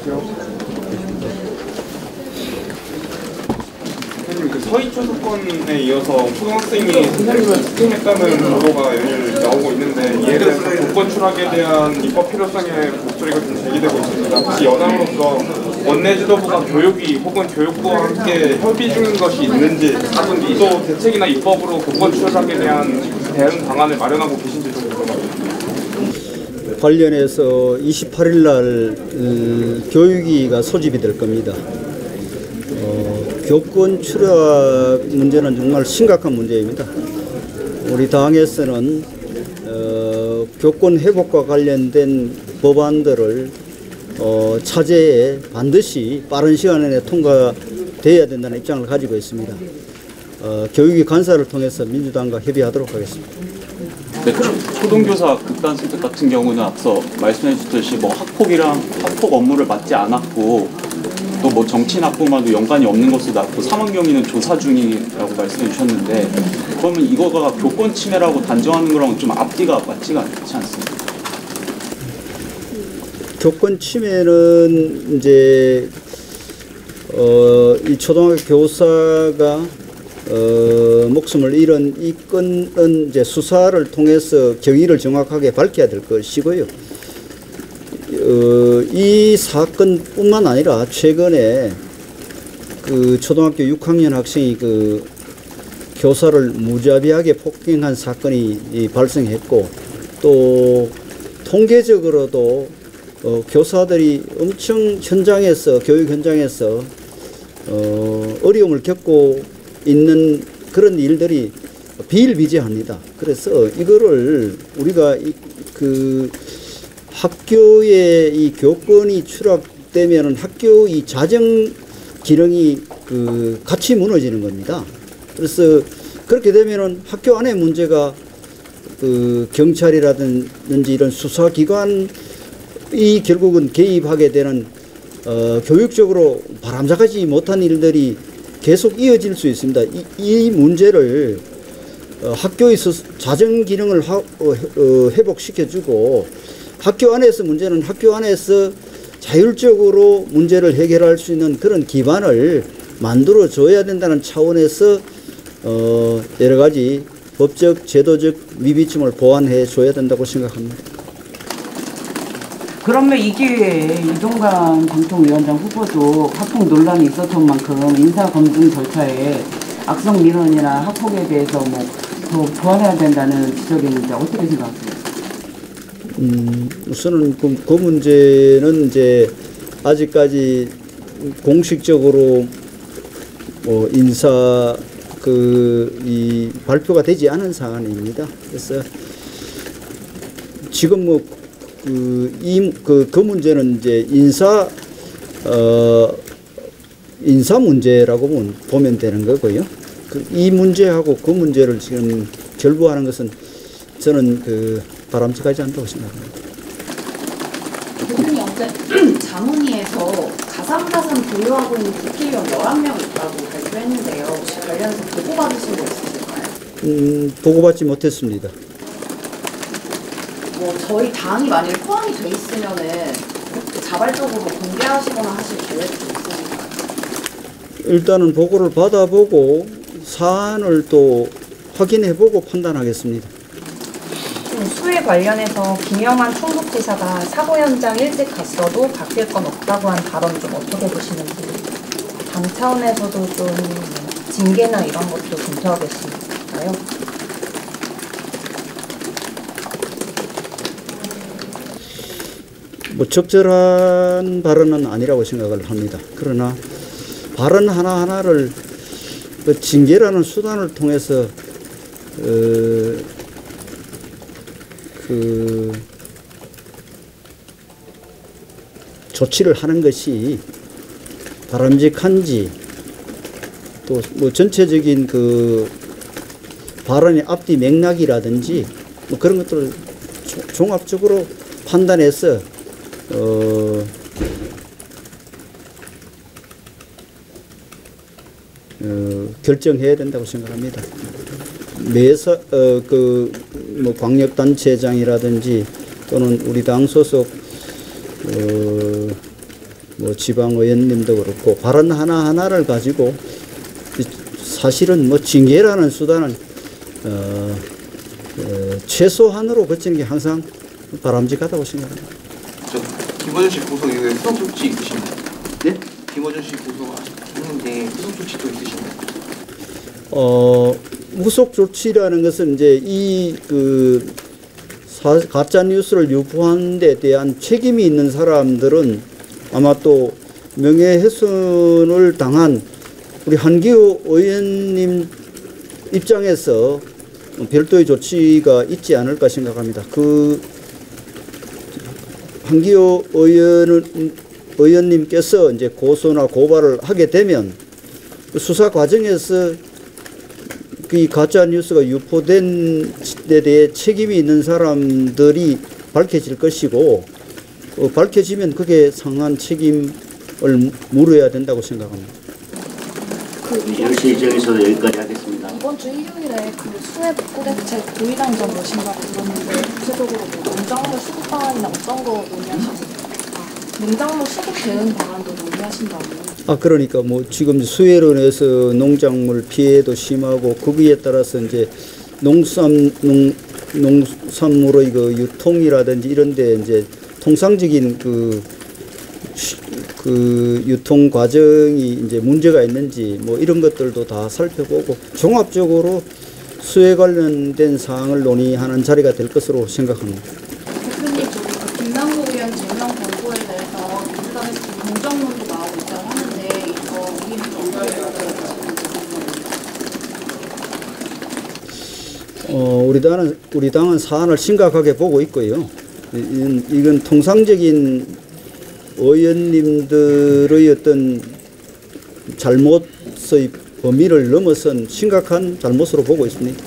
선생님, 그 서희초소권에 이어서 초등학생이 선생님을 폭행했다는 보도가 연일 나오고 있는데 이에 대해서 교권 추락에 대한 입법 필요성의 목소리가 좀 제기되고 있습니다. 혹시 여당으로서 원내 지도부가 교육위 혹은 교육부와 함께 협의 중인 것이 있는지, 또 대책이나 입법으로 교권 추락에 대한 대응 방안을 마련하고 계신지 좀 궁금합니다. 관련해서 28일 날 교육위가 소집이 될 겁니다. 교권 추락 문제는 정말 심각한 문제입니다. 우리 당에서는 교권 회복과 관련된 법안들을 차제에 반드시 빠른 시간 안에 통과돼야 된다는 입장을 가지고 있습니다. 교육위 간사를 통해서 민주당과 협의하도록 하겠습니다. 네, 초등교사 극단 선택 같은 경우는 앞서 말씀해 주셨듯이 학폭이랑 학폭 업무를 맡지 않았고 또 정치납부만도 연관이 없는 것으로 나왔고 사망 경위는 조사 중이라고 말씀해 주셨는데, 그러면 이거가 교권 침해라고 단정하는 거랑 좀 앞뒤가 맞지가 않지 않습니까? 교권 침해는 이제 이 초등학교 교사가 목숨을 잃은 이 건은 이제 수사를 통해서 경위를 정확하게 밝혀야 될 것이고요. 이 사건뿐만 아니라 최근에 그 초등학교 6학년 학생이 그 교사를 무자비하게 폭행한 사건이 발생했고, 또 통계적으로도 교사들이 엄청 현장에서, 교육 현장에서 어려움을 겪고 있는 그런 일들이 비일비재합니다. 그래서 이거를 우리가 학교의 이 교권이 추락되면은 학교 이 자정 기능이 같이 무너지는 겁니다. 그래서 그렇게 되면은 학교 안에 문제가 경찰이라든지 이런 수사기관이 결국은 개입하게 되는 교육적으로 바람잡지 못한 일들이 계속 이어질 수 있습니다. 이 문제를 학교에서 자정 기능을 회복시켜주고, 학교 안에서 문제는 학교 안에서 자율적으로 문제를 해결할 수 있는 그런 기반을 만들어줘야 된다는 차원에서 여러 가지 법적, 제도적 미비점을 보완해 줘야 된다고 생각합니다. 그러면 이 기회에 이종관 방통위원장 후보도 학폭 논란이 있었던 만큼 인사검증 절차에 악성 민원이나 학폭에 대해서 더 보완해야 된다는 지적이 있는데 어떻게 생각하세요? 우선은 그 문제는 이제 아직까지 공식적으로 인사 이 발표가 되지 않은 사안입니다. 그래서 지금 그 문제는 이제 인사 문제라고 보면 되는 거고요. 이 문제하고 그 문제를 지금 결부하는 것은 저는 바람직하지 않다고 생각합니다. 대표님 어제 자문위에서 가상자산 보유하고 있는 국회의원 11명 있다고 발표했는데요. 혹시 관련해서 보고받으신 거 있으실까요? 보고받지 못했습니다. 저희 당이 만약에 포함이 돼 있으면은 자발적으로 공개하시거나 하실 계획도 있으실까요? 일단은 보고를 받아보고 사안을 또 확인해보고 판단하겠습니다. 수해 관련해서 김영환 충북지사가 사고 현장 일찍 갔어도 바뀔 건 없다고 한 발언 좀 어떻게 보시는지, 당 차원에서도 좀 징계나 이런 것도 검토하고 있을까요? 적절한 발언은 아니라고 생각을 합니다. 그러나 발언 하나하나를 징계라는 수단을 통해서 조치를 하는 것이 바람직한지, 또 전체적인 발언의 앞뒤 맥락이라든지 그런 것들을 종합적으로 판단해서 결정해야 된다고 생각합니다. 광역단체장이라든지 또는 우리 당 소속 뭐 지방 의원님도 그렇고 발언 하나하나를 가지고 사실은 뭐 징계라는 수단은 최소한으로 거치는 게 항상 바람직하다고 생각합니다. 김어준 씨 고소 이후에 후속 조치 있으신가요? 네? 김어준 씨 고소했는데 후속 조치도 있으신가요? 후속 조치라는 것은 이제 이 가짜 뉴스를 유포한 데 대한 책임이 있는 사람들은 아마 또 명예훼손을 당한 우리 한기호 의원님 입장에서 별도의 조치가 있지 않을까 생각합니다. 한기호 의원님께서 이제 고소나 고발을 하게 되면 수사 과정에서 이 가짜 뉴스가 유포된 데 대해 책임이 있는 사람들이 밝혀질 것이고 밝혀지면 그게 상한 책임을 물어야 된다고 생각합니다. 제 입장에서도 여기까지 하겠습니다. 이번 주 일요일에 수해 복구 대책 고위당정 모신다고 들었는데 구체적으로 농작물 수급 방안이나 어떤 거 논의하셨어요? 농작물 수급 대응 방안도 논의하신다고요? 그러니까 뭐 지금 수해로 인해서 농작물 피해도 심하고 거기에 따라서 이제 농산물의 유통이라든지 이런데 이제 통상적인 그 유통 과정이 이제 문제가 있는지 뭐 이런 것들도 다 살펴보고 종합적으로 수해 관련된 사항을 논의하는 자리가 될 것으로 생각합니다. 대표님, 김남국 의원 제명 권고에 대해서 민주당에서 공정론도 나오고 있다고 하는데 이거 의견이 어떻게 우리 당은 사안을 심각하게 보고 있고요. 이건 통상적인 의원님들의 어떤 잘못의 범위를 넘어선 심각한 잘못으로 보고 있습니다.